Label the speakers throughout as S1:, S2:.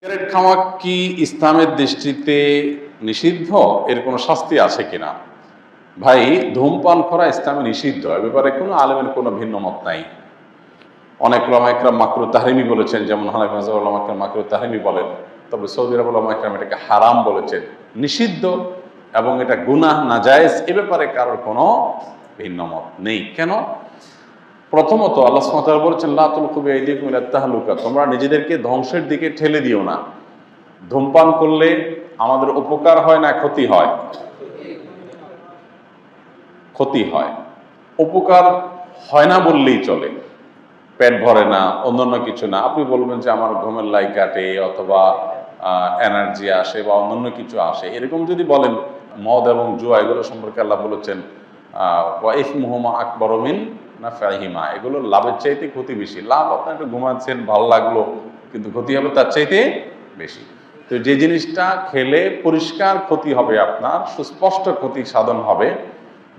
S1: Cigarette খাওয়া কি ইসলামের দৃষ্টিতে নিষিদ্ধ? এর কোনো শাস্তি আছে কিনা? ভাই, ধূমপান করা ইসলামে নিষিদ্ধ, এ ব্যাপারে কোনো আলেমের কোনো ভিন্ন মত নাই। অনেক উলামা ইকরাম মাকরুহ তাহরিমি বলেছেন, যেমন হানাফি মাযহাবের উলামা ইকরাম মাকরুহ তাহরিমি বলেন, তবে সৌদি আরবের উলামা ইকরাম এটাকে হারাম বলেছেন, নিষিদ্ধ এবং এটা গুনাহ নাজায়েজ, এ ব্যাপারে কারোর কোনো ভিন্ন মত নেই। কেন? প্রথমত আল্লাহ সুবহানাহু ওয়া তাআলা বলেছেন, লা তুলকু বিআইদিকুম ইলা তাহলুকা, তোমরা নিজেদেরকে ধ্বংসের দিকে ঠেলে দিও না। ধূমপান করলে আমাদের উপকার হয় না ক্ষতি হয়? ক্ষতি হয়। উপকার হয় না বললেই চলে, পেট ভরে না, অন্যান্য কিছু না। আপনি বলবেন যে আমার ঘুমের লাই কাটে অথবা এনার্জি আসে বা অন্যান্য কিছু আসে, এরকম যদি বলেন, মদ এবং জুয়া এগুলো সম্পর্কে আল্লাহ বলেছেন ওয়া ইসমুহুমা আকবারু মিন নাফইহিমা, এগুলো লাভের চাইতে ক্ষতি বেশি। লাভ আপনি একটু ঘুমাচ্ছেন, ভালো লাগলো, কিন্তু ক্ষতি হবে তার চাইতে বেশি। তো যে জিনিসটা খেলে পরিষ্কার ক্ষতি হবে, আপনার সুস্পষ্ট ক্ষতি সাধন হবে,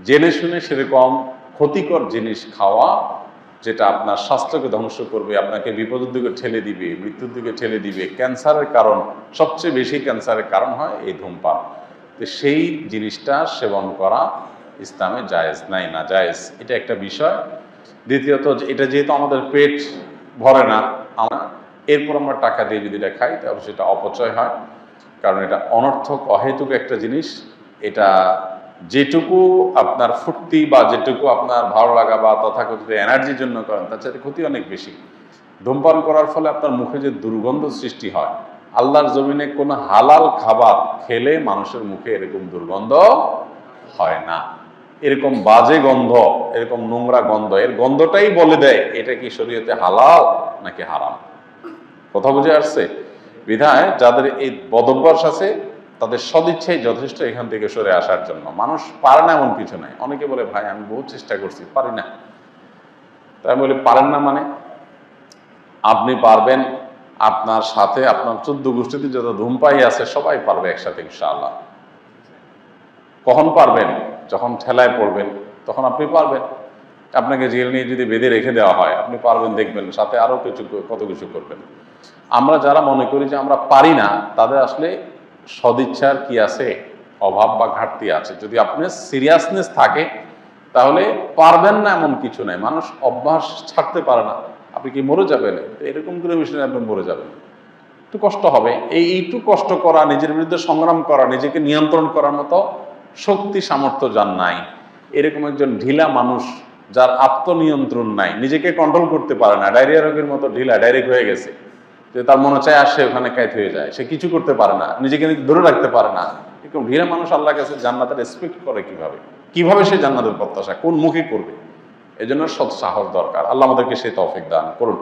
S1: জেনে শুনে সেরকম ক্ষতিকর জিনিস খাওয়া, যেটা আপনার স্বাস্থ্যকে ধ্বংস করবে, আপনাকে বিপদের দিকে ঠেলে দিবে, মৃত্যুর দিকে ঠেলে দিবে, ক্যান্সারের কারণ, সবচেয়ে বেশি ক্যান্সারের কারণ হয় এই ধূমপান। তো সেই জিনিসটা সেবন করা ইসলামে জায়েজ নাই, না জায়েজ, এটা একটা বিষয়। দ্বিতীয়ত, এটা যেহেতু আমাদের পেট ভরে না, এরপর আমরা টাকা দিয়ে যদি এটা খাই, তাহলে সেটা অপচয় হয়, কারণ এটা অনর্থক অহেতুক একটা জিনিস। এটা যেটুকু আপনার ফুর্তি বা যেটুকু আপনার ভালো লাগা বা তথাকথিত এনার্জির জন্য করেন, তার চাইতে ক্ষতি অনেক বেশি। ধূমপান করার ফলে আপনার মুখে যে দুর্গন্ধ সৃষ্টি হয়, আল্লাহর জমিনে কোনো হালাল খাবার খেলে মানুষের মুখে এরকম দুর্গন্ধ হয় না। এরকম বাজে গন্ধ, এরকম নোংরা গন্ধ, এর গন্ধটাই বলে দেয় এটা কি শরীয়তে হালাল নাকি হারাম। কথা বুঝে আসছে? বিধায় যাদের এই বদভ্যাস আছে, তাদের সদিচ্ছাই যথেষ্ট এখান থেকে সরে আসার জন্য। মানুষ পারে না এমন কিছু নাই। অনেকে বলে, ভাই আমি বহু চেষ্টা করছি, পারি না। তাই আমি বলি, পারেন না মানে? আপনি পারবেন, আপনার সাথে আপনার 14 গোষ্ঠীতে যত ধূমপায়ী আছে সবাই পারবে একসাথে ইনশাআল্লাহ। কখন পারবেন? যখন ঠেলায় পড়বেন, তখন আপনি পারবেন। আপনাকে জেল নিয়ে যদি বেঁধে রেখে দেওয়া হয়, আপনি পারবেন, দেখবেন সাথে আরো কত কিছু করবেন। আমরা যারা মনে করি যে আমরা পারি না, তাদের আসলে সদিচ্ছার কি আছে, অভাব বা ঘাটতি আছে। যদি আপনার সিরিয়াসনেস থাকে, তাহলে পারবেন না এমন কিছু নাই। মানুষ অভ্যাস ছাড়তে পারে না। আপনি কি মরে যাবেন? এরকম করে বিষয়ে আপনি মরে যাবেন, একটু কষ্ট হবে। এইটু কষ্ট করা, নিজের বিরুদ্ধে সংগ্রাম করা, নিজেকে নিয়ন্ত্রণ করার মতো শক্তি সামর্থ্য যার নাই, এরকম একজন ঢিলা মানুষ, যার আত্মনিয়ন্ত্রণ নাই, নিজেকে কন্ট্রোল করতে পারে না, ডায়রিয়া রোগের মতো ঢিলা, ডাইরেক্ট হয়ে গেছে, যে তার মনে চায় আসে ওখানে কাইত হয়ে যায়, সে কিছু করতে পারে না, নিজেকে ধরে রাখতে পারে না, এরকম ঢিলা মানুষ আল্লাহর কাছে জান্নাতের এক্সপেক্ট করে কিভাবে সে জান্নাতের প্রত্যাশা কোন মুখে করবে? এজন্য সৎ সাহস দরকার। আল্লাহ আমাদেরকে সেই তৌফিক দান করুন।